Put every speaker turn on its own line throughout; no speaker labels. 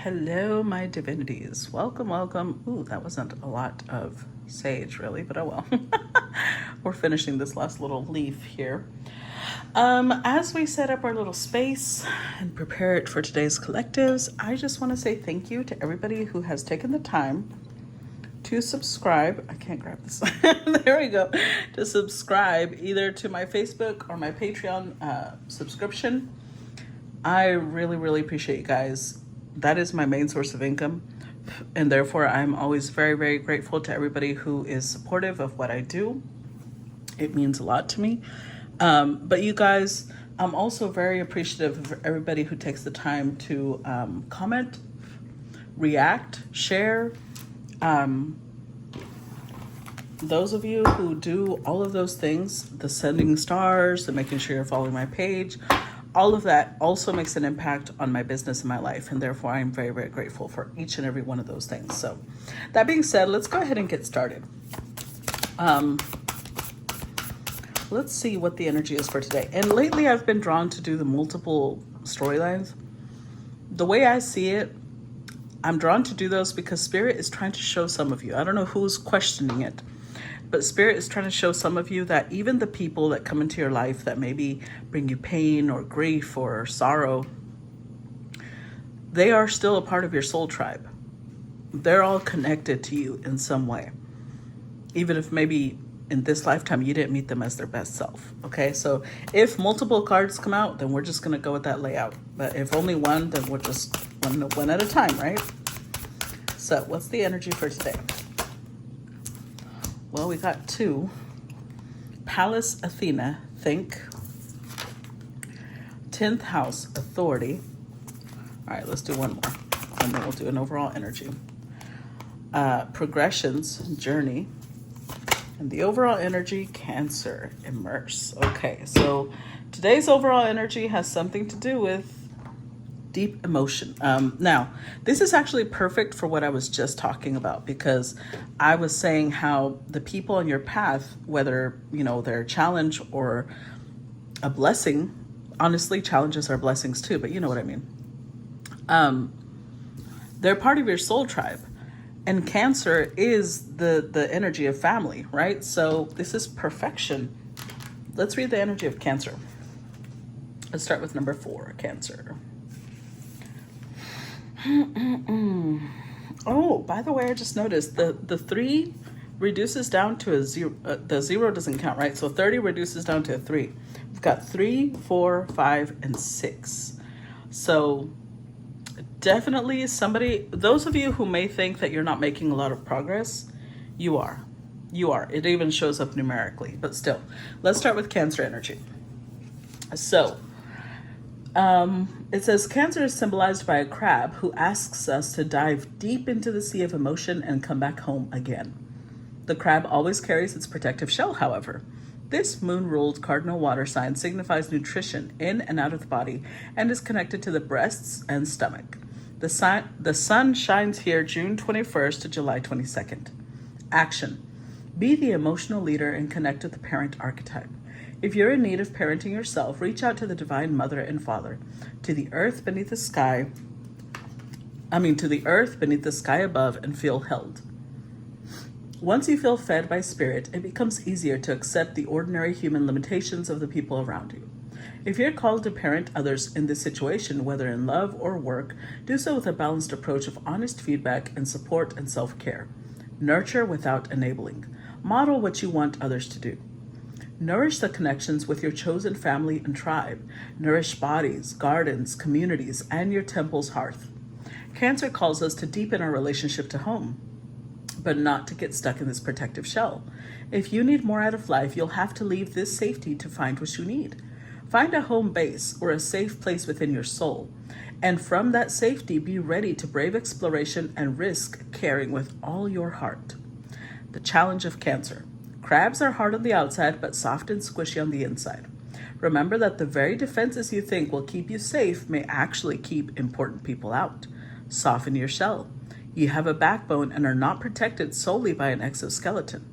Hello, my divinities. Welcome, welcome. Ooh, that wasn't a lot of sage, really, but oh well. We're finishing this last little leaf here. As we set up our little space and prepare it for today's collectives, I just want to say thank you to everybody who has taken the time to subscribe. I can't grab this. There we go. To subscribe either to my Facebook or my Patreon subscription. I really, really appreciate you guys. That is my main source of income. And therefore, I'm always very, very grateful to everybody who is supportive of what I do. It means a lot to me. But you guys, I'm also very appreciative of everybody who takes the time to comment, react, share. Those of you who do all of those things, the sending stars, the making sure you're following my page, all of that also makes an impact on my business and my life. And therefore, I'm very, very grateful for each and every one of those things. So that being said, let's go ahead and get started. Let's see what the energy is for today. And lately, I've been drawn to do the multiple storylines. The way I see it, I'm drawn to do those because Spirit is trying to show some of you. I don't know who's questioning it, but Spirit is trying to show some of you that even the people that come into your life that maybe bring you pain or grief or sorrow, they are still a part of your soul tribe. They're all connected to you in some way. Even if maybe in this lifetime you didn't meet them as their best self. Okay, so if multiple cards come out, then we're just going to go with that layout. But if only one, then we're just one at a time, right? So what's the energy for today? Well, we got two. Pallas Athena, think. 10th house, authority. All right, let's do one more. And then we'll do an overall energy. Progressions, journey. And the overall energy, Cancer, immerse. Okay, so today's overall energy has something to do with deep emotion. Now, this is actually perfect for what I was just talking about, because I was saying how the people on your path, whether, they're a challenge or a blessing, honestly, challenges are blessings too, but you know what I mean. They're part of your soul tribe. And Cancer is the energy of family, right? So this is perfection. Let's read the energy of Cancer. Let's start with number 4, Cancer. Oh, by the way, I just noticed the 3 reduces down to a 0. The 0 doesn't count, right? So 30 reduces down to a 3. We've got 3, 4, 5, and 6. So definitely those of you who may think that you're not making a lot of progress, you are. It even shows up numerically, but still. Let's start with Cancer energy. So, it says Cancer is symbolized by a crab who asks us to dive deep into the sea of emotion and come back home again. The crab always carries its protective shell, however. This moon-ruled cardinal water sign signifies nutrition in and out of the body and is connected to the breasts and stomach. The sun shines here June 21st to July 22nd. Action. Be the emotional leader and connect with the parent archetype. If you're in need of parenting yourself, reach out to the divine mother and father, to the earth beneath the sky above, and feel held. Once you feel fed by spirit, it becomes easier to accept the ordinary human limitations of the people around you. If you're called to parent others in this situation, whether in love or work, do so with a balanced approach of honest feedback and support and self-care. Nurture without enabling. Model what you want others to do. Nourish the connections with your chosen family and tribe. Nourish bodies, gardens, communities, and your temple's hearth. Cancer calls us to deepen our relationship to home, but not to get stuck in this protective shell. If you need more out of life, you'll have to leave this safety to find what you need. Find a home base or a safe place within your soul. And from that safety, be ready to brave exploration and risk caring with all your heart. The challenge of Cancer. Crabs are hard on the outside, but soft and squishy on the inside. Remember that the very defenses you think will keep you safe may actually keep important people out. Soften your shell. You have a backbone and are not protected solely by an exoskeleton.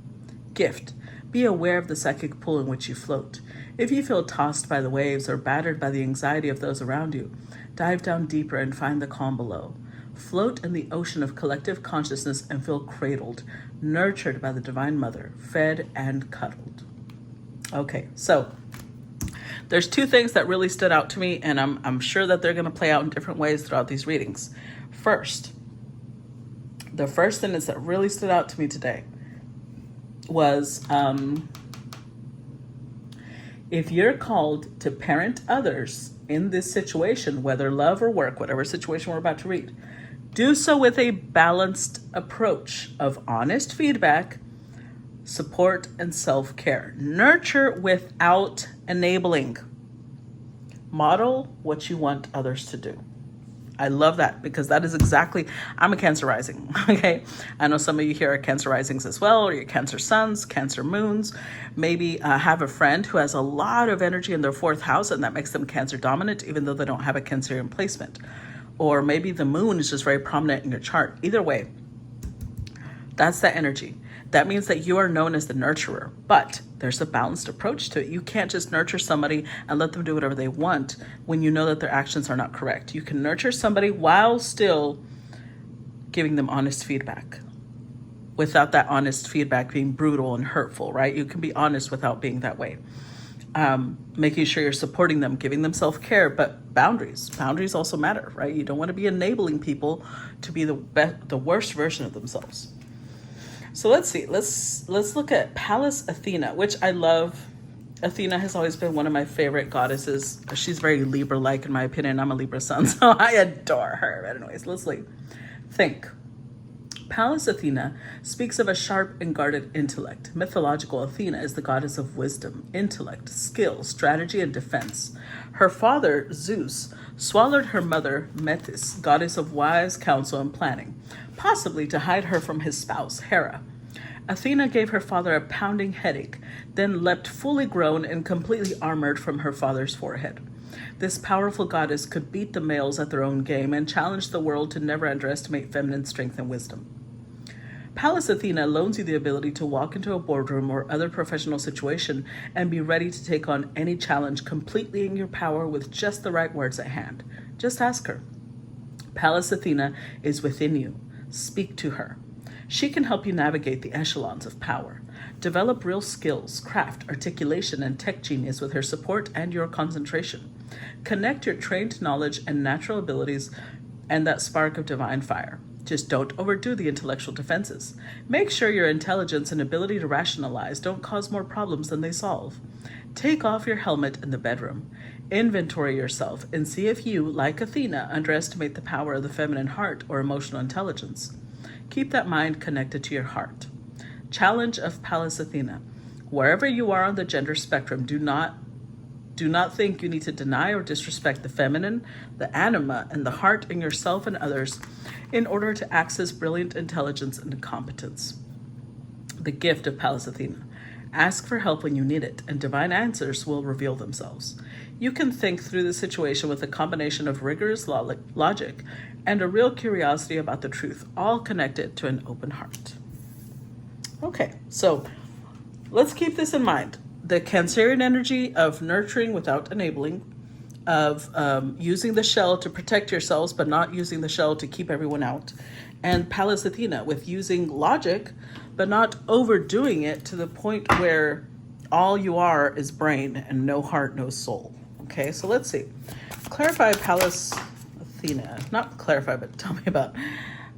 Gift. Be aware of the psychic pull in which you float. If you feel tossed by the waves or battered by the anxiety of those around you, dive down deeper and find the calm below. Float in the ocean of collective consciousness and feel cradled, nurtured by the Divine Mother, fed and cuddled. Okay, so there's two things that really stood out to me, and I'm sure that they're going to play out in different ways throughout these readings. First, the first sentence that really stood out to me today was, if you're called to parent others in this situation, whether love or work, whatever situation we're about to read, do so with a balanced approach of honest feedback, support, and self-care. Nurture without enabling. Model what you want others to do. I love that, because that is exactly, I'm a Cancer rising, okay? I know some of you here are Cancer risings as well, or you're Cancer suns, Cancer moons. Maybe have a friend who has a lot of energy in their 4th house, and that makes them Cancer dominant, even though they don't have a Cancerian placement. Or maybe the moon is just very prominent in your chart. Either way, that's that energy. That means that you are known as the nurturer, but there's a balanced approach to it. You can't just nurture somebody and let them do whatever they want when you know that their actions are not correct. You can nurture somebody while still giving them honest feedback, without that honest feedback being brutal and hurtful, right? You can be honest without being that way. Making sure you're supporting them, giving them self-care, but boundaries. Boundaries also matter, right? You don't want to be enabling people to be the worst version of themselves. So let's see. Let's look at Pallas Athena, which I love. Athena has always been one of my favorite goddesses. She's very Libra-like in my opinion. I'm a Libra sun, so I adore her. But anyways, let's think. Pallas Athena speaks of a sharp and guarded intellect. Mythological Athena is the goddess of wisdom, intellect, skill, strategy, and defense. Her father, Zeus, swallowed her mother, Metis, goddess of wise counsel and planning, possibly to hide her from his spouse, Hera. Athena gave her father a pounding headache, then leapt fully grown and completely armored from her father's forehead. This powerful goddess could beat the males at their own game and challenge the world to never underestimate feminine strength and wisdom. Pallas Athena loans you the ability to walk into a boardroom or other professional situation and be ready to take on any challenge completely in your power with just the right words at hand. Just ask her. Pallas Athena is within you. Speak to her. She can help you navigate the echelons of power. Develop real skills, craft, articulation, and tech genius with her support and your concentration. Connect your trained knowledge and natural abilities and that spark of divine fire. Just don't overdo the intellectual defenses. Make sure your intelligence and ability to rationalize don't cause more problems than they solve. Take off your helmet in the bedroom. Inventory yourself and see if you, like Athena, underestimate the power of the feminine heart or emotional intelligence. Keep that mind connected to your heart. Challenge of Pallas Athena. Wherever you are on the gender spectrum, do not think you need to deny or disrespect the feminine, the anima, and the heart in yourself and others in order to access brilliant intelligence and competence. The gift of Pallas Athena. Ask for help when you need it, and divine answers will reveal themselves. You can think through the situation with a combination of rigorous logic and a real curiosity about the truth, all connected to an open heart. Okay, so let's keep this in mind. The Cancerian energy of nurturing without enabling, of using the shell to protect yourselves, but not using the shell to keep everyone out. And Pallas Athena with using logic, but not overdoing it to the point where all you are is brain and no heart, no soul. Okay, so let's see. Clarify Pallas Athena. Not clarify, but tell me about,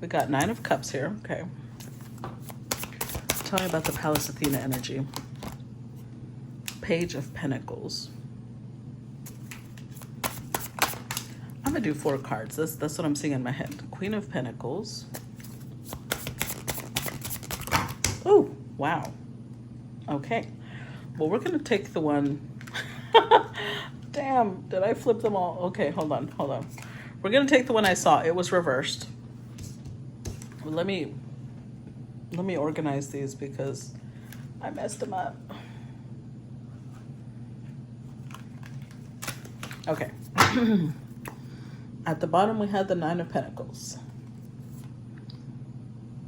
we got 9 of Cups here. Okay. Tell me about the Pallas Athena energy. Page of Pentacles. I'm gonna do 4 cards. That's what I'm seeing in my head. Queen of Pentacles. Oh, wow. Okay. Well, we're gonna take the one. Damn, did I flip them all? Okay, hold on. We're gonna take the one I saw. It was reversed. Well, let me organize these because I messed them up. Okay. At the bottom, we had the 9 of Pentacles.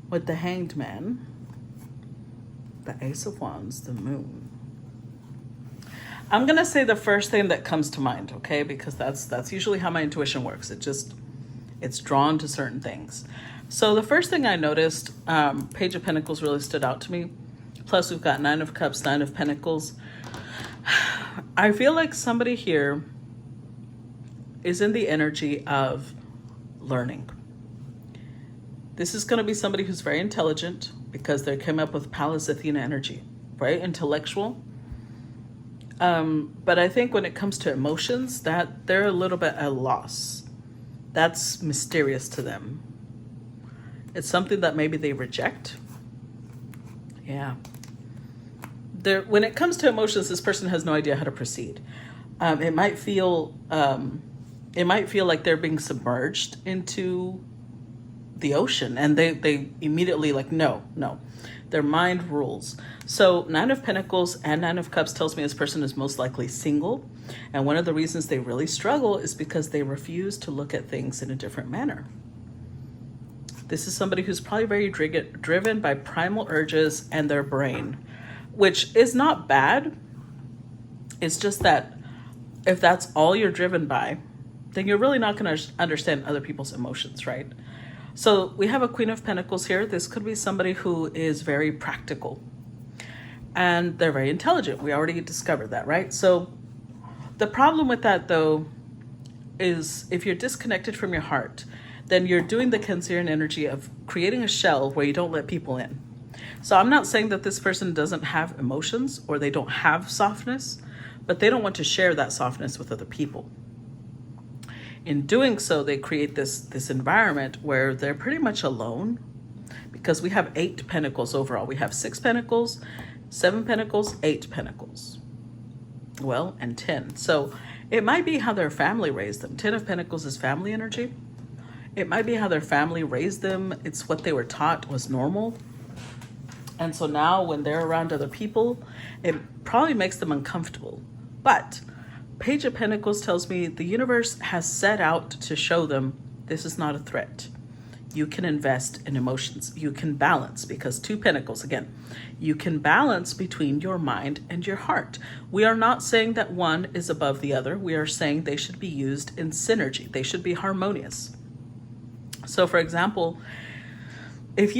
With the Hanged Man, the Ace of Wands, the Moon. I'm going to say the first thing that comes to mind, okay? Because that's usually how my intuition works. It's drawn to certain things. So the first thing I noticed, Page of Pentacles really stood out to me. Plus we've got Nine of Cups, Nine of Pentacles. I feel like somebody here is in the energy of learning. This is going to be somebody who's very intelligent because they came up with Pallas Athena energy, right? Intellectual. But I think when it comes to emotions, that they're a little bit at a loss. That's mysterious to them. It's something that maybe they reject. Yeah. When it comes to emotions, this person has no idea how to proceed. It might feel like they're being submerged into the ocean, and they immediately like, no. Their mind rules. So Nine of Pentacles and Nine of Cups tells me this person is most likely single. And one of the reasons they really struggle is because they refuse to look at things in a different manner. This is somebody who's probably very driven by primal urges and their brain, which is not bad. It's just that if that's all you're driven by, then you're really not going to understand other people's emotions, right? So we have a Queen of Pentacles here. This could be somebody who is very practical and they're very intelligent. We already discovered that, right? So the problem with that, though, is if you're disconnected from your heart, then you're doing the Cancerian energy of creating a shell where you don't let people in. So I'm not saying that this person doesn't have emotions or they don't have softness, but they don't want to share that softness with other people. In doing so, they create this environment where they're pretty much alone, because we have 8 pentacles overall. We have 6 pentacles, 7 pentacles, 8 pentacles. Well, and 10. So it might be how their family raised them. 10 of Pentacles is family energy. It might be how their family raised them. It's what they were taught was normal. And so now when they're around other people, it probably makes them uncomfortable. But Page of Pentacles tells me the universe has set out to show them this is not a threat. You can invest in emotions. You can balance, because 2 Pentacles, again, you can balance between your mind and your heart. We are not saying that one is above the other. We are saying they should be used in synergy. They should be harmonious. So for example, if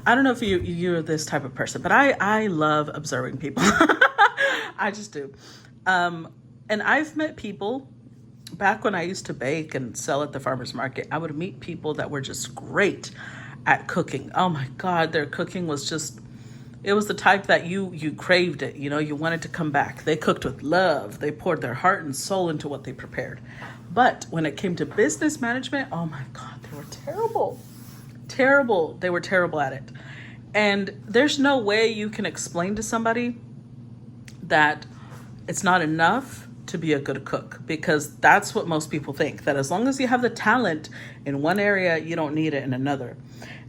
I don't know if you're this type of person, but I love observing people. I just do. And I've met people back when I used to bake and sell at the farmer's market. I would meet people that were just great at cooking. Oh my God, their cooking was just, it was the type that you craved it. You know, you wanted to come back. They cooked with love. They poured their heart and soul into what they prepared. But when it came to business management, oh my God, they were terrible. Terrible. They were terrible at it. And there's no way you can explain to somebody that it's not enough to be a good cook, because that's what most people think, that as long as you have the talent in one area, you don't need it in another.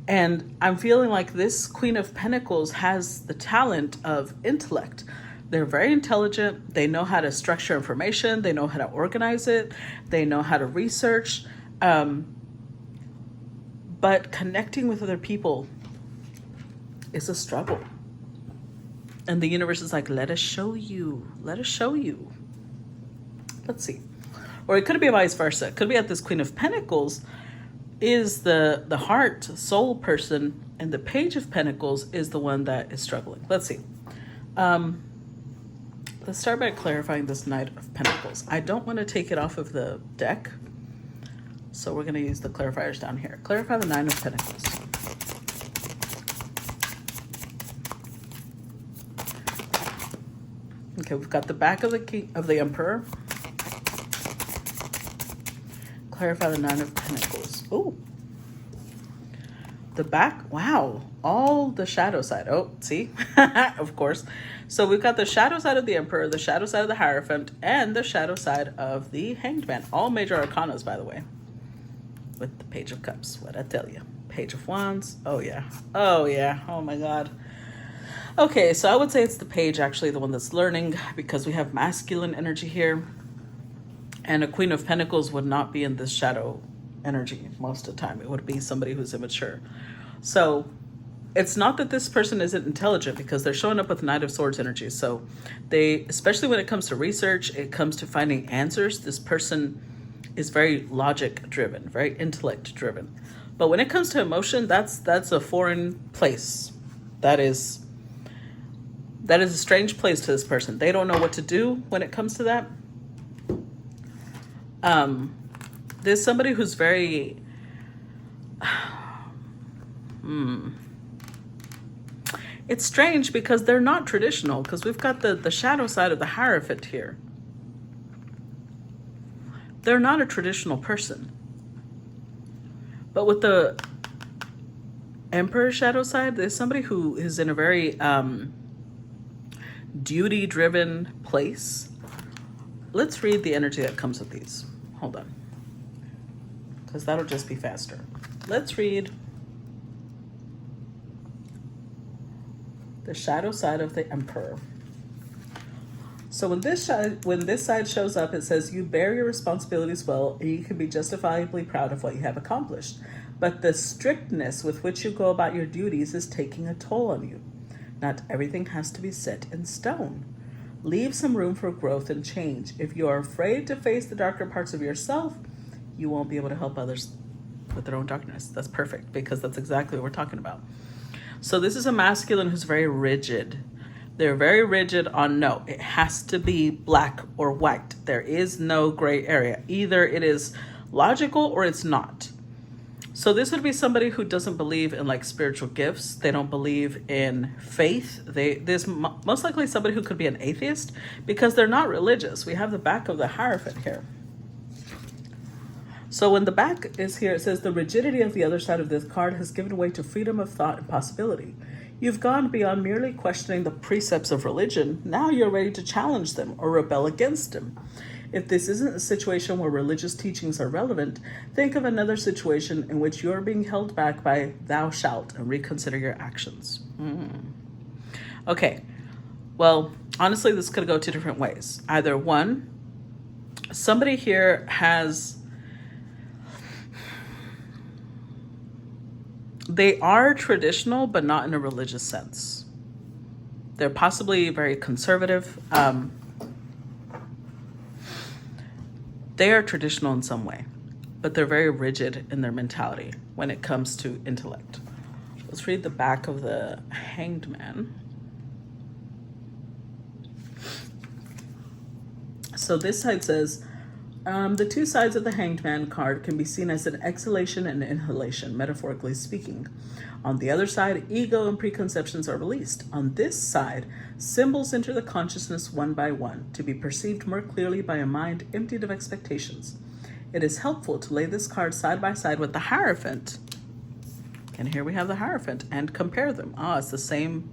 And I'm feeling like this Queen of Pentacles has the talent of intellect. They're very intelligent. They know how to structure information. They know how to organize it. They know how to research. But connecting with other people is a struggle. And the universe is like, let us show you. Let us show you. Let's see. Or it could be vice versa. It could be that this Queen of Pentacles is the heart, soul person, and the Page of Pentacles is the one that is struggling. Let's see. Let's start by clarifying this Knight of Pentacles. I don't want to take it off of the deck, so we're going to use the clarifiers down here. Clarify the Nine of Pentacles. Okay, we've got the back of the Emperor. Clarify the Nine of Pentacles. Oh, the back. Wow, all the shadow side. Oh, see, of course. So we've got the shadow side of the Emperor, the shadow side of the Hierophant, and the shadow side of the Hanged Man. All major arcanas, by the way. With the Page of Cups. What I tell you. Page of Wands. Oh yeah. Oh yeah. Oh my God. Okay, so I would say it's the Page, actually, the one that's learning, because we have masculine energy here. And a Queen of Pentacles would not be in this shadow energy most of the time. It would be somebody who's immature. So it's not that this person isn't intelligent, because they're showing up with Knight of Swords energy. So they, especially when it comes to research, it comes to finding answers, this person is very logic driven, very intellect driven. But when it comes to emotion, that's a foreign place. That is a strange place to this person. They don't know what to do when it comes to that. There's somebody who's very it's strange because they're not traditional, because we've got the shadow side of the Hierophant here. They're not a traditional person. But with the Emperor shadow side, there's somebody who is in a very duty-driven place. Let's read the energy that comes with these. Hold on. Because that'll just be faster. Let's read the shadow side of the Emperor. So when this side shows up, it says, you bear your responsibilities well, and you can be justifiably proud of what you have accomplished. But the strictness with which you go about your duties is taking a toll on you. Not everything has to be set in stone. Leave some room for growth and change. If you are afraid to face the darker parts of yourself, you won't be able to help others with their own darkness. That's perfect, because that's exactly what we're talking about. So this is a masculine who's very rigid. They're very rigid on no, it has to be black or white. There is no gray area. Either it is logical or it's not. So this would be somebody who doesn't believe in like spiritual gifts. They don't believe in faith. There's most likely somebody who could be an atheist because they're not religious. We have the back of the Hierophant here. So when the back is here, it says the rigidity of the other side of this card has given way to freedom of thought and possibility. You've gone beyond merely questioning the precepts of religion. Now you're ready to challenge them or rebel against them. If this isn't a situation where religious teachings are relevant, think of another situation in which you're being held back by thou shalt and reconsider your actions. Okay, well, honestly, this could go two different ways. Either one, somebody here has... They are traditional, but not in a religious sense. They're possibly very conservative. They are traditional in some way, but they're very rigid in their mentality when it comes to intellect. Let's read the back of the Hanged Man. So this side says, the two sides of the Hanged Man card can be seen as an exhalation and inhalation, metaphorically speaking. On the other side, ego and preconceptions are released. On this side, symbols enter the consciousness one by one, to be perceived more clearly by a mind emptied of expectations. It is helpful to lay this card side by side with the Hierophant. And here we have the Hierophant, and compare them. It's the same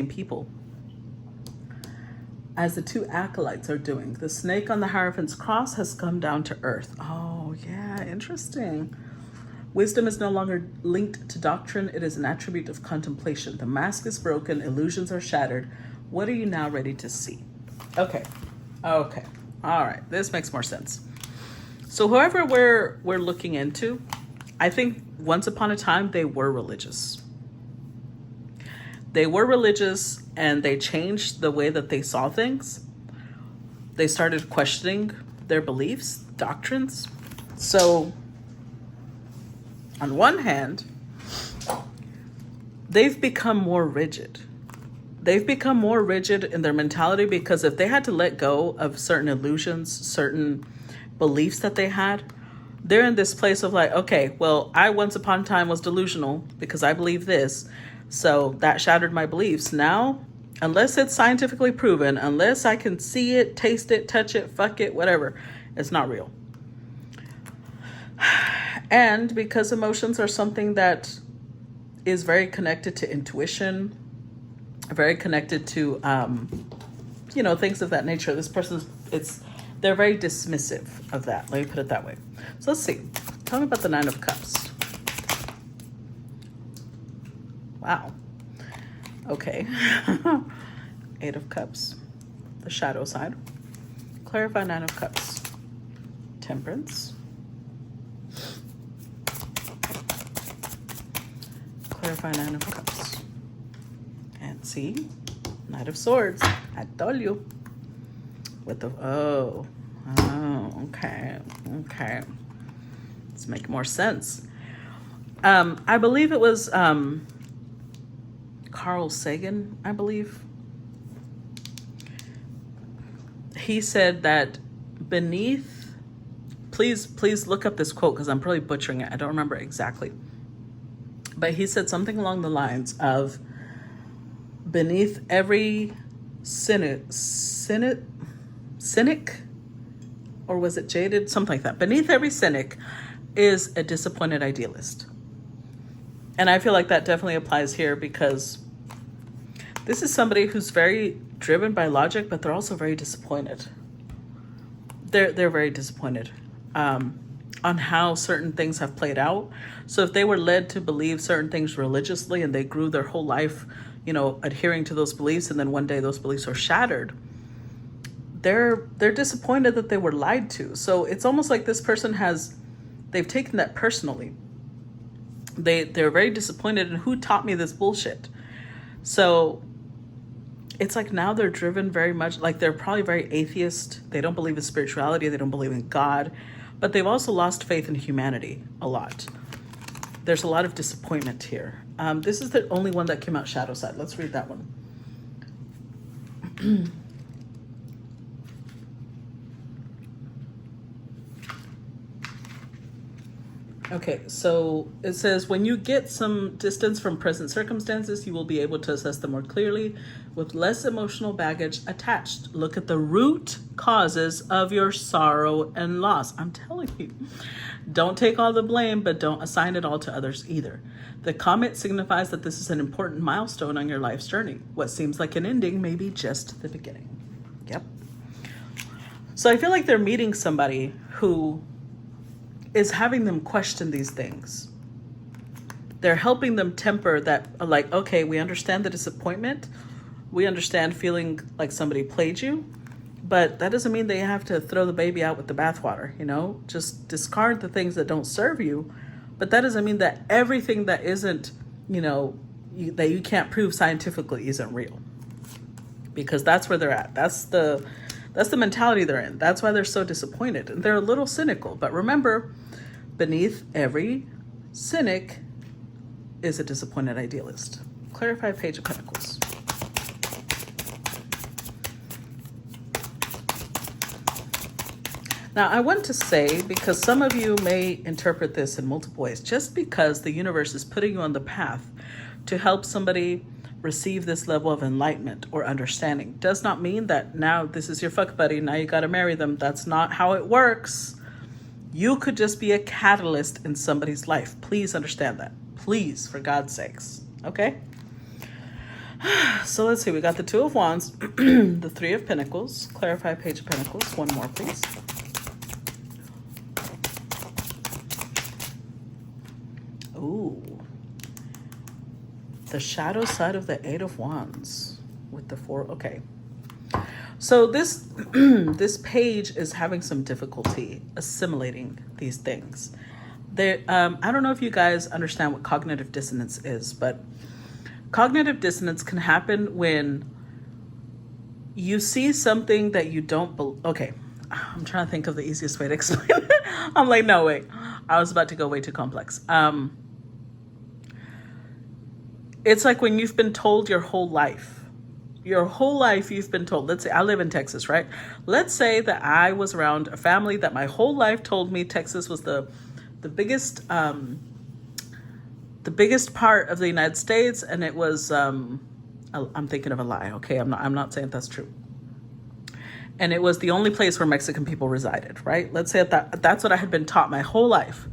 people. As the two acolytes are doing. The snake on the Hierophant's cross has come down to earth. Oh, yeah, interesting. Wisdom is no longer linked to doctrine. It is an attribute of contemplation. The mask is broken. Illusions are shattered. What are you now ready to see? Okay. All right. This makes more sense. So whoever we're looking into, I think once upon a time, they were religious. They were religious and they changed the way that they saw things. They started questioning their beliefs, doctrines. So on one hand, they've become more rigid. They've become more rigid in their mentality because if they had to let go of certain illusions, certain beliefs that they had, they're in this place of like, okay, well, I once upon a time was delusional because I believe this. So that shattered my beliefs. Now, unless it's scientifically proven, unless I can see it, taste it, touch it, fuck it, whatever, it's not real. And because emotions are something that is very connected to intuition, very connected to, things of that nature, this person's, they're very dismissive of that. Let me put it that way. So let's see. Tell me about the Nine of Cups. Wow. Okay. Eight of Cups. The shadow side. Clarify Nine of Cups. Temperance. Clarify Nine of Cups. And see? Knight of Swords. I told you. With the... Oh. Oh, okay. Okay. Let's make more sense. I believe it was Carl Sagan, I believe. He said that beneath, please look up this quote because I'm probably butchering it. I don't remember exactly. But he said something along the lines of, beneath every cynic, or was it jaded? Something like that. Beneath every cynic is a disappointed idealist. And I feel like that definitely applies here because this is somebody who's very driven by logic, but they're also very disappointed. They're very disappointed on how certain things have played out. So if they were led to believe certain things religiously and they grew their whole life, adhering to those beliefs, and then one day those beliefs are shattered, they're disappointed that they were lied to. So it's almost like this person they've taken that personally. They're very disappointed in who taught me this bullshit. So it's like now they're driven very much, like they're probably very atheist. They don't believe in spirituality. They don't believe in God, but they've also lost faith in humanity a lot. There's a lot of disappointment here. This is the only one that came out shadow side. Let's read that one. Okay, so it says, when you get some distance from present circumstances, you will be able to assess them more clearly with less emotional baggage attached. Look at the root causes of your sorrow and loss. I'm telling you, don't take all the blame, but don't assign it all to others either. The comet signifies that this is an important milestone on your life's journey. What seems like an ending may be just the beginning. Yep. So I feel like they're meeting somebody who is having them question these things. They're helping them temper that, like, okay, we understand the disappointment. We understand feeling like somebody played you, but that doesn't mean they have to throw the baby out with the bathwater, Just discard the things that don't serve you. But that doesn't mean that everything that isn't, that you can't prove scientifically isn't real. Because that's where they're at. That's the mentality they're in. That's why they're so disappointed. And they're a little cynical. But remember, beneath every cynic is a disappointed idealist. Clarify Page of Pentacles. Now, I want to say, because some of you may interpret this in multiple ways, just because the universe is putting you on the path to help somebody receive this level of enlightenment or understanding does not mean that now this is your fuck buddy, now you got to marry them. That's not how it works. You could just be a catalyst in somebody's life. Please understand that. Please, for God's sakes. Okay? So let's see. We got the Two of Wands, the Three of Pentacles. Clarify Page of Pentacles. One more, please. Ooh. The shadow side of the Eight of Wands with the Four. Okay. So this this page is having some difficulty assimilating these things. I don't know if you guys understand what cognitive dissonance is, but cognitive dissonance can happen when you see something that you don't believe. Okay, I'm trying to think of the easiest way to explain it. I'm like, no, wait. I was about to go way too complex. It's like when you've been told your whole life you've been told. Let's say I live in Texas, right? Let's say that I was around a family that my whole life told me Texas was the biggest part of the United States, and it was I'm thinking of a lie. Okay, I'm not saying that's true. And it was the only place where Mexican people resided, right? Let's say that's what I had been taught my whole life.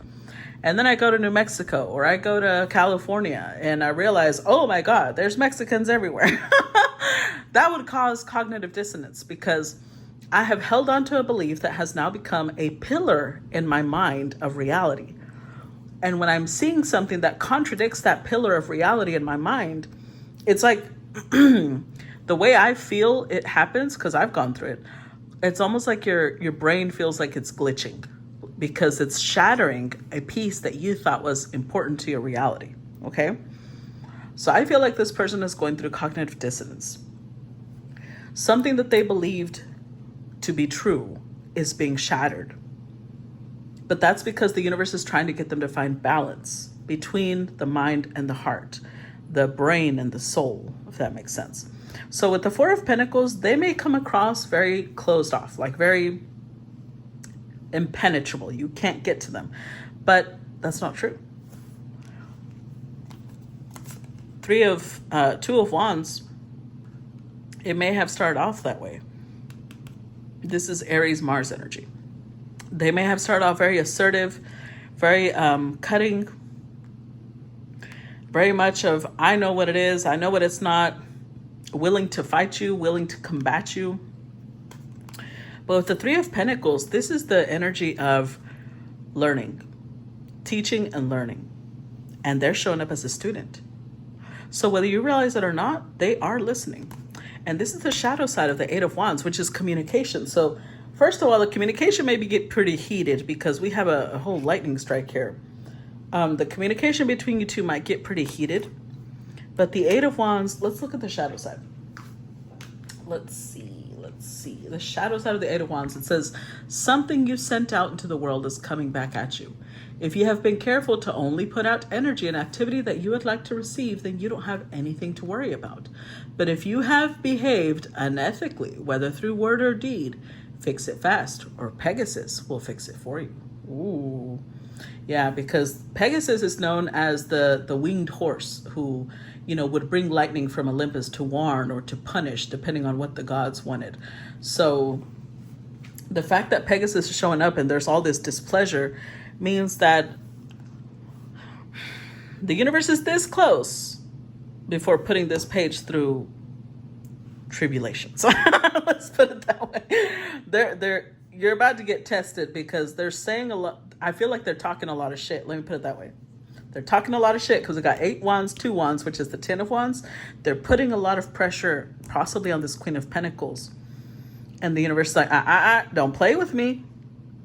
And then I go to New Mexico or I go to California and I realize, oh my God, there's Mexicans everywhere. That would cause cognitive dissonance because I have held on to a belief that has now become a pillar in my mind of reality. And when I'm seeing something that contradicts that pillar of reality in my mind, it's like the way I feel it happens, because I've gone through it, it's almost like your brain feels like it's glitching because it's shattering a piece that you thought was important to your reality, okay? So I feel like this person is going through cognitive dissonance. Something that they believed to be true is being shattered. But that's because the universe is trying to get them to find balance between the mind and the heart, the brain and the soul, if that makes sense. So with the Four of Pentacles, they may come across very closed off, like very impenetrable. You can't get to them. But that's not true. Two of Wands, it may have started off that way. This is Aries Mars energy. They may have started off very assertive, very cutting, very much of, I know what it is, I know what it's not, willing to fight you, willing to combat you. But with the Three of Pentacles, this is the energy of learning, teaching and learning. And they're showing up as a student. So whether you realize it or not, they are listening. And this is the shadow side of the Eight of Wands, which is communication. So first of all, the communication maybe get pretty heated because we have a whole lightning strike here. The communication between you two might get pretty heated. But the Eight of Wands, let's look at the shadow side. Let's see. The shadow side of the Eight of Wands, it says, something you sent out into the world is coming back at you. If you have been careful to only put out energy and activity that you would like to receive, then you don't have anything to worry about. But if you have behaved unethically, whether through word or deed, fix it fast, or Pegasus will fix it for you. Ooh. Yeah, because Pegasus is known as the winged horse who, would bring lightning from Olympus to warn or to punish, depending on what the gods wanted. So the fact that Pegasus is showing up and there's all this displeasure means that the universe is this close before putting this page through tribulations. Let's put it that way. You're about to get tested because they're saying a lot. I feel like they're talking a lot of shit. Let me put it that way. They're talking a lot of shit because we got 8 wands, 2 wands, which is the 10 of wands. They're putting a lot of pressure possibly on this Queen of Pentacles. And the universe is like, don't play with me.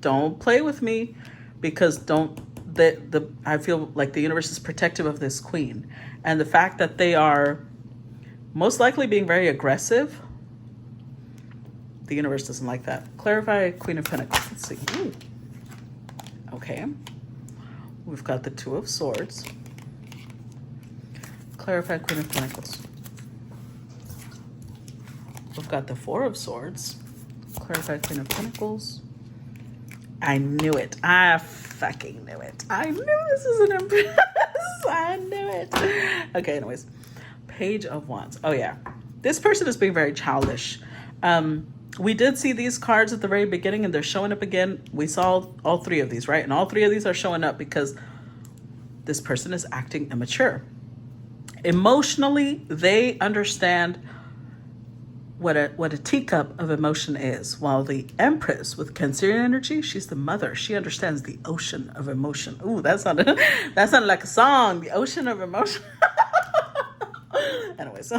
Don't play with me. Because I feel like the universe is protective of this queen. And the fact that they are most likely being very aggressive, the universe doesn't like that. Clarify Queen of Pentacles. Let's see. Ooh. Okay. We've got the Two of Swords. Clarify Queen of Pentacles. We've got the Four of Swords. Clarify Queen of Pentacles. I knew it. I fucking knew it. I knew this was an empress. I knew it. Okay, anyways. Page of Wands. Oh, yeah. This person is being very childish. We did see these cards at the very beginning and they're showing up again. We saw all 3 of these, right? And all 3 of these are showing up because this person is acting immature. Emotionally, they understand what a teacup of emotion is. While the Empress with Cancerian energy, she's the mother. She understands the ocean of emotion. Ooh, that sounded like a song. The ocean of emotion. Anyways.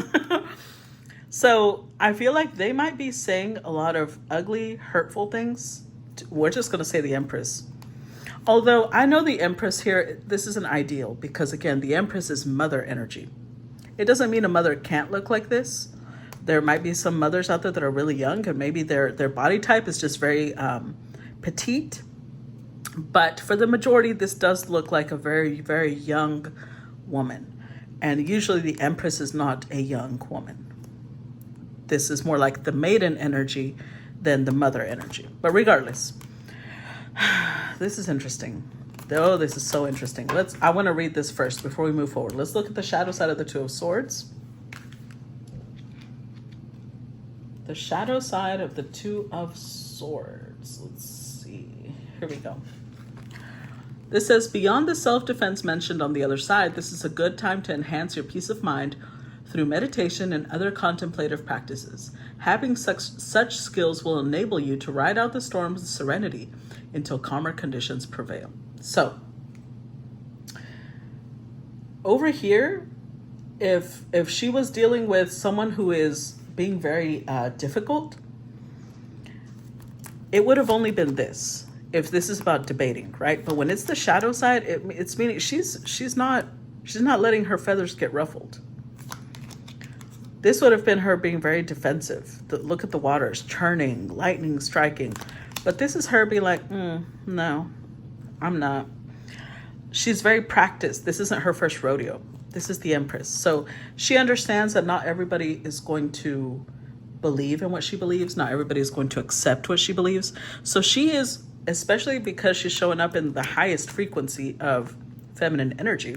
So I feel like they might be saying a lot of ugly, hurtful things. We're just going to say the Empress. Although I know the Empress here, this is an ideal because, again, the Empress is mother energy. It doesn't mean a mother can't look like this. There might be some mothers out there that are really young and maybe their body type is just very petite. But for the majority, this does look like a very, very young woman. And usually the Empress is not a young woman. This is more like the maiden energy than the mother energy. But regardless, this is interesting. Oh, this is so interesting. I want to read this first before we move forward. Let's look at the shadow side of the Two of Swords. The shadow side of the Two of Swords. Let's see. Here we go. This says, beyond the self-defense mentioned on the other side, this is a good time to enhance your peace of mind through meditation and other contemplative practices. Having such skills will enable you to ride out the storms with serenity until calmer conditions prevail. So, over here, if she was dealing with someone who is being very difficult, it would have only been this. If this is about debating, right? But when it's the shadow side, it's meaning she's not letting her feathers get ruffled. This would have been her being very defensive. Look at the waters churning, lightning striking, But this is her being like, no, I'm not. She's very practiced. This isn't her first rodeo. This is the Empress. So she understands that not everybody is going to believe in what she believes. Not everybody is going to accept what she believes. So she is, especially because she's showing up in the highest frequency of feminine energy,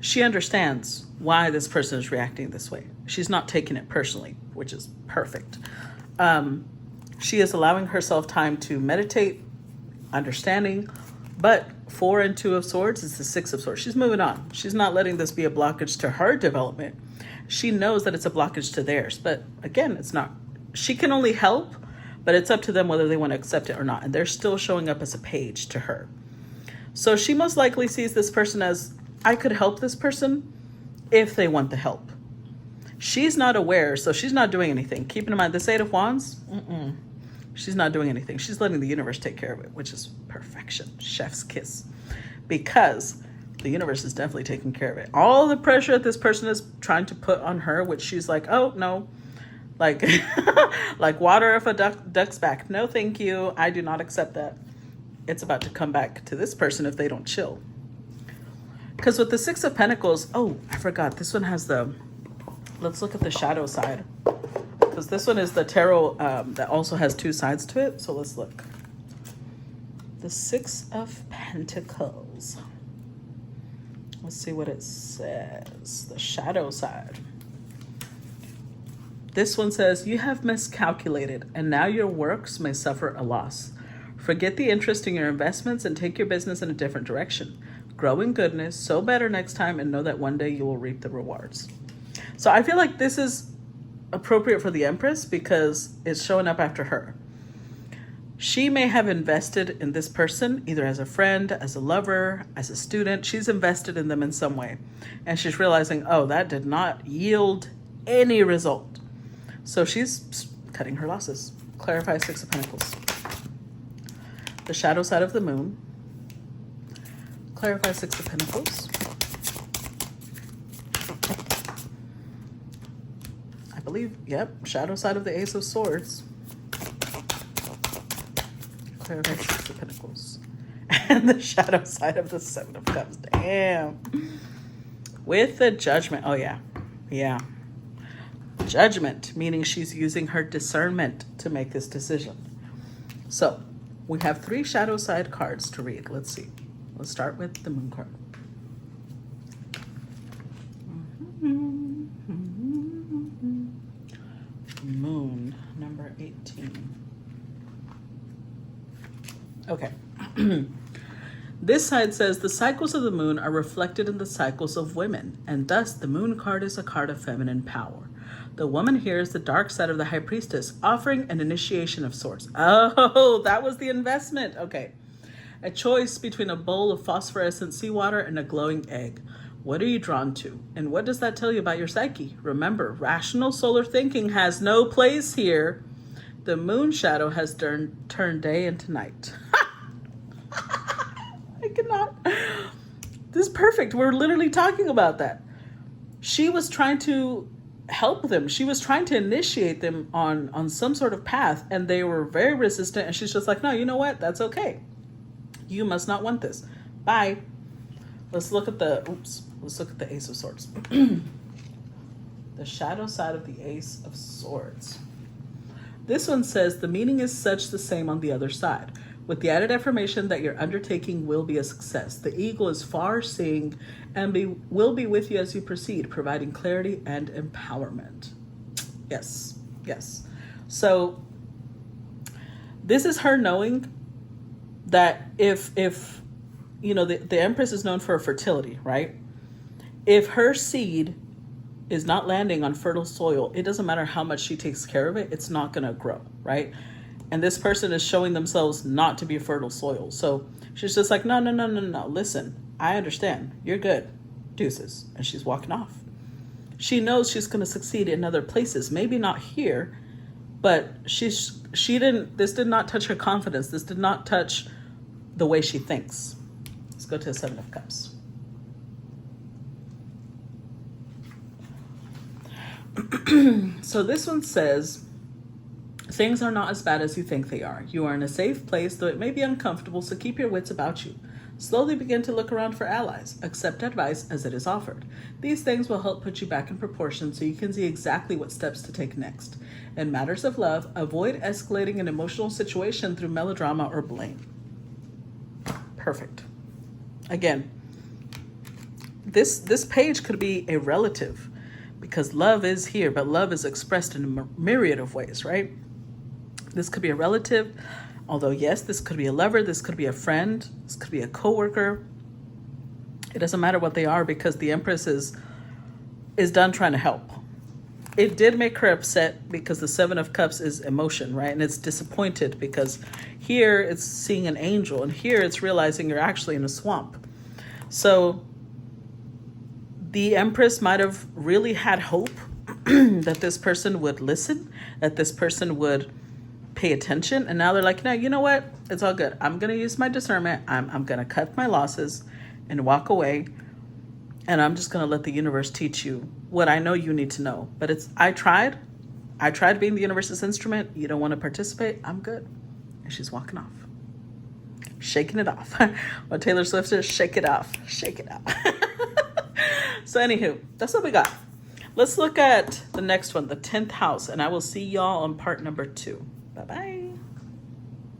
she understands why this person is reacting this way. She's not taking it personally, which is perfect. She is allowing herself time to meditate, understanding, but 4 and 2 of swords is the 6 of swords. She's moving on. She's not letting this be a blockage to her development. She knows that it's a blockage to theirs, but again, it's not. She can only help, but it's up to them whether they want to accept it or not. And they're still showing up as a page to her. So she most likely sees this person as, I could help this person if they want the help. She's not aware, so she's not doing anything. Keeping in mind, this 8 of Wands, she's not doing anything. She's letting the universe take care of it, which is perfection. Chef's kiss. Because the universe is definitely taking care of it. All the pressure that this person is trying to put on her, which she's like, oh, no. Like, like water off a duck's back. No, thank you. I do not accept that. It's about to come back to this person if they don't chill. Because with the 6 of Pentacles, oh, I forgot. This one has the... Let's look at the shadow side, because this one is the tarot that also has 2 sides to it. So let's look. The 6 of Pentacles. Let's see what it says. The shadow side. This one says, you have miscalculated, and now your works may suffer a loss. Forget the interest in your investments and take your business in a different direction. Grow in goodness, sow better next time, and know that one day you will reap the rewards. So I feel like this is appropriate for the Empress because it's showing up after her. She may have invested in this person, either as a friend, as a lover, as a student. She's invested in them in some way. And she's realizing, oh, that did not yield any result. So she's cutting her losses. Clarify 6 of Pentacles. The shadow side of the moon. Clarify 6 of Pentacles. I believe, yep, shadow side of the Ace of Swords. Clarify 6 of Pentacles. And the shadow side of the 7 of Cups. Damn. With the Judgment. Oh, yeah. Yeah. Judgment, meaning she's using her discernment to make this decision. So, we have 3 shadow side cards to read. Let's see. Let's start with the moon card. Moon, number 18. Okay. This side says the cycles of the moon are reflected in the cycles of women, and thus the moon card is a card of feminine power. The woman here is the dark side of the high priestess, offering an initiation of sorts. Oh, that was the investment. Okay. A choice between a bowl of phosphorescent seawater and a glowing egg. What are you drawn to? And what does that tell you about your psyche? Remember, rational solar thinking has no place here. The moon shadow has turned day into night. I cannot. This is perfect. We're literally talking about that. She was trying to help them. She was trying to initiate them on some sort of path, and they were very resistant. And she's just like, no, you know what? That's okay. You must not want this. Bye. Let's look at the Ace of Swords. The shadow side of the Ace of Swords. This one says the meaning is such the same on the other side, with the added affirmation that your undertaking will be a success. The eagle is far-seeing and will be with you as you proceed, providing clarity and empowerment. Yes, yes. So this is her knowing that if you know, the Empress is known for her fertility, right? If her seed is not landing on fertile soil, it doesn't matter how much she takes care of it, it's not going to grow, right? And this person is showing themselves not to be fertile soil. So she's just like, no. Listen, I understand. You're good. Deuces. And she's walking off. She knows she's going to succeed in other places. Maybe not here, but this did not touch her confidence. This did not touch the way she thinks. Let's go to the 7 of Cups. So this one says, Things are not as bad as you think they are. You are in a safe place, though it may be uncomfortable, so keep your wits about you. Slowly begin to look around for allies. Accept advice as it is offered. These things will help put you back in proportion so you can see exactly what steps to take next. In matters of love, avoid escalating an emotional situation through melodrama or blame. Perfect. Again, this page could be a relative because love is here, but love is expressed in a myriad of ways, right? This could be a relative, although yes, this could be a lover, this could be a friend, this could be a coworker. It doesn't matter what they are because the Empress is done trying to help. It did make her upset because the Seven of Cups is emotion, right? And it's disappointed because here it's seeing an angel and here it's realizing you're actually in a swamp. So the Empress might have really had hope that this person would listen, that this person would pay attention, and now they're like, no, you know what, it's all good, I'm gonna use my discernment, I'm gonna cut my losses and walk away, and I'm just gonna let the universe teach you what I know you need to know. But I tried being the universe's instrument. You don't want to participate, I'm good. And she's walking off, shaking it off. What Taylor Swift says, shake it off, shake it off. So anywho, that's what we got. Let's look at the next one, the 10th house, and I will see y'all on part number 2. Bye-bye.